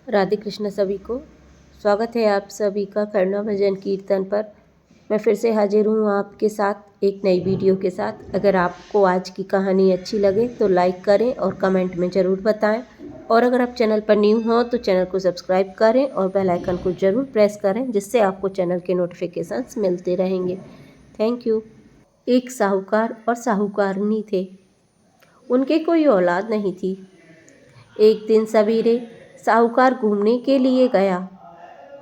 राधे कृष्ण सभी को। स्वागत है आप सभी का करुणा भजन कीर्तन पर। मैं फिर से हाजिर हूँ आपके साथ एक नई वीडियो के साथ। अगर आपको आज की कहानी अच्छी लगे तो लाइक करें और कमेंट में ज़रूर बताएं। और अगर आप चैनल पर न्यू हो तो चैनल को सब्सक्राइब करें और बेल आइकन को ज़रूर प्रेस करें, जिससे आपको चैनल के नोटिफिकेशंस मिलते रहेंगे। Thank you. एक साहूकार और साहूकारनी थे। उनके कोई औलाद नहीं थी। एक दिन सवेरे साहूकार घूमने के लिए गया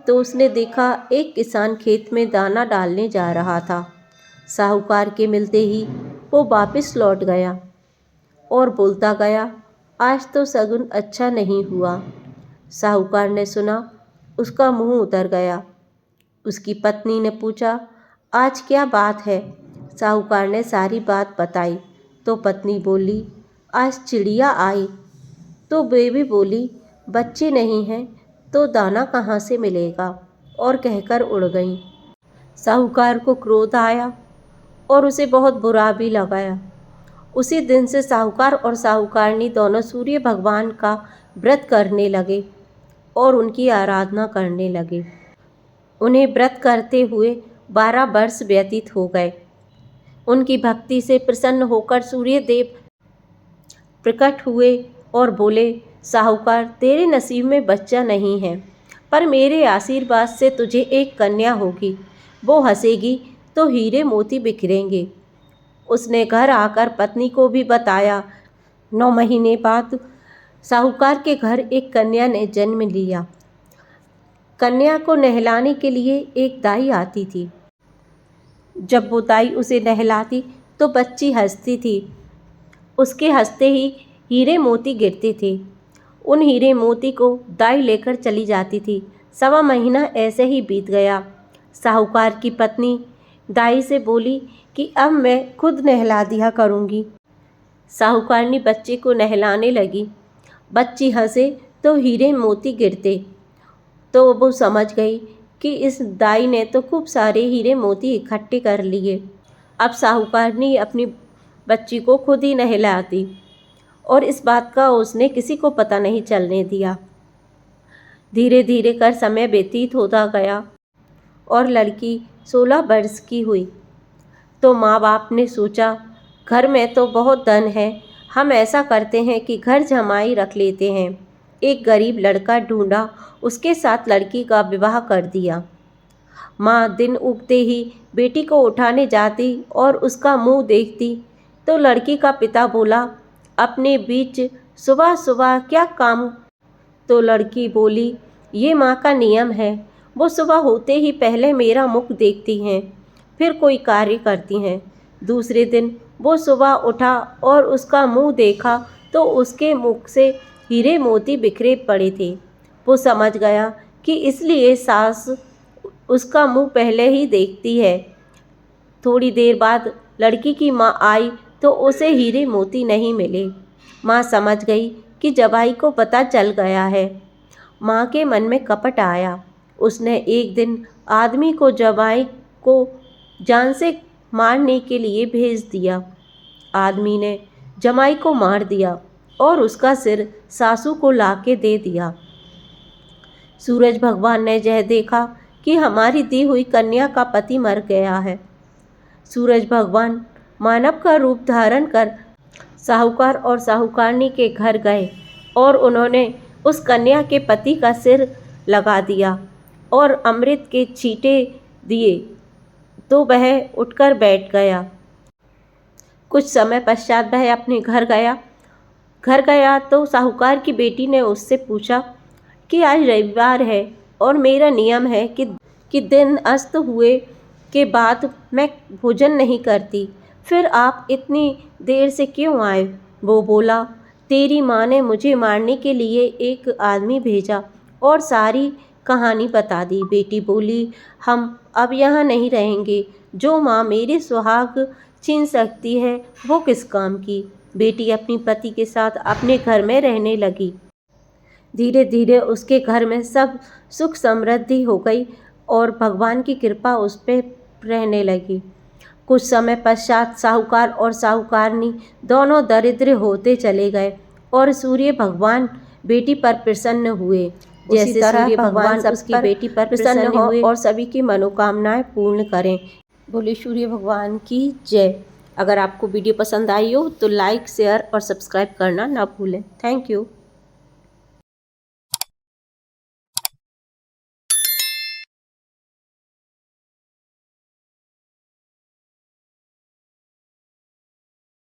तो उसने देखा एक किसान खेत में दाना डालने जा रहा था। साहूकार के मिलते ही वो वापस लौट गया और बोलता गया, आज तो शगुन अच्छा नहीं हुआ। साहूकार ने सुना, उसका मुंह उतर गया। उसकी पत्नी ने पूछा, आज क्या बात है? साहूकार ने सारी बात बताई तो पत्नी बोली, आज चिड़िया आई। तो बेबी बोली, बच्चे नहीं हैं तो दाना कहाँ से मिलेगा, और कहकर उड़ गई। साहूकार को क्रोध आया और उसे बहुत बुरा भी लगाया। उसी दिन से साहूकार और साहूकारनी दोनों सूर्य भगवान का व्रत करने लगे और उनकी आराधना करने लगे। उन्हें व्रत करते हुए 12 वर्ष व्यतीत हो गए। उनकी भक्ति से प्रसन्न होकर सूर्य देव प्रकट हुए और बोले, साहूकार, तेरे नसीब में बच्चा नहीं है, पर मेरे आशीर्वाद से तुझे एक कन्या होगी। वो हंसेगी तो हीरे मोती बिखरेंगे। उसने घर आकर पत्नी को भी बताया। 9 महीने बाद साहूकार के घर एक कन्या ने जन्म लिया। कन्या को नहलाने के लिए एक दाई आती थी। जब वो दाई उसे नहलाती तो बच्ची हंसती थी। उसके हंसते ही हीरे मोती गिरते थे। उन हीरे मोती को दाई लेकर चली जाती थी। 1.25 महीना ऐसे ही बीत गया। साहूकार की पत्नी दाई से बोली कि अब मैं खुद नहला दिया करूँगी। साहूकारनी बच्चे को नहलाने लगी। बच्ची हंसे तो हीरे मोती गिरते। तो वो समझ गई कि इस दाई ने तो खूब सारे हीरे मोती इकट्ठे कर लिए। अब साहूकारनी अपनी बच्ची को खुद ही नहलाती और इस बात का उसने किसी को पता नहीं चलने दिया। धीरे धीरे कर समय व्यतीत होता गया और लड़की 16 वर्ष की हुई तो माँ बाप ने सोचा, घर में तो बहुत धन है, हम ऐसा करते हैं कि घर जमाई रख लेते हैं। एक गरीब लड़का ढूंढा, उसके साथ लड़की का विवाह कर दिया। माँ दिन उगते ही बेटी को उठाने जाती और उसका मुंह देखती तो लड़की का पिता बोला, अपने बीच सुबह सुबह क्या काम? तो लड़की बोली, ये माँ का नियम है। वो सुबह होते ही पहले मेरा मुख देखती हैं, फिर कोई कार्य करती हैं। दूसरे दिन वो सुबह उठा और उसका मुंह देखा तो उसके मुख से हीरे मोती बिखरे पड़े थे। वो समझ गया कि इसलिए सास उसका मुंह पहले ही देखती है। थोड़ी देर बाद लड़की की माँ आई तो उसे हीरे मोती नहीं मिले। माँ समझ गई कि जवाई को पता चल गया है। माँ के मन में कपट आया। उसने एक दिन आदमी को जवाई को जान से मारने के लिए भेज दिया। आदमी ने जमाई को मार दिया और उसका सिर सासू को लाके दे दिया। सूरज भगवान ने यह देखा कि हमारी दी हुई कन्या का पति मर गया है। सूरज भगवान मानव का रूप धारण कर साहूकार और साहूकारनी के घर गए और उन्होंने उस कन्या के पति का सिर लगा दिया और अमृत के छींटे दिए तो वह उठकर बैठ गया। कुछ समय पश्चात वह अपने घर गया तो साहूकार की बेटी ने उससे पूछा कि आज रविवार है और मेरा नियम है कि दिन अस्त हुए के बाद मैं भोजन नहीं करती, फिर आप इतनी देर से क्यों आए? वो बोला, तेरी माँ ने मुझे मारने के लिए एक आदमी भेजा और सारी कहानी बता दी। बेटी बोली, हम अब यहाँ नहीं रहेंगे। जो माँ मेरे सुहाग छीन सकती है वो किस काम की? बेटी अपनी पति के साथ अपने घर में रहने लगी। धीरे धीरे उसके घर में सब सुख समृद्धि हो गई और भगवान की कृपा उस पर रहने लगी। कुछ समय पश्चात साहूकार और साहूकारनी दोनों दरिद्र होते चले गए और सूर्य भगवान बेटी पर प्रसन्न हुए। उसी तरह भगवान उसकी बेटी पर प्रसन्न हो और सभी की मनोकामनाएं पूर्ण करें। बोले सूर्य भगवान की जय। अगर आपको वीडियो पसंद आई हो तो लाइक, शेयर और सब्सक्राइब करना ना भूलें। Thank you.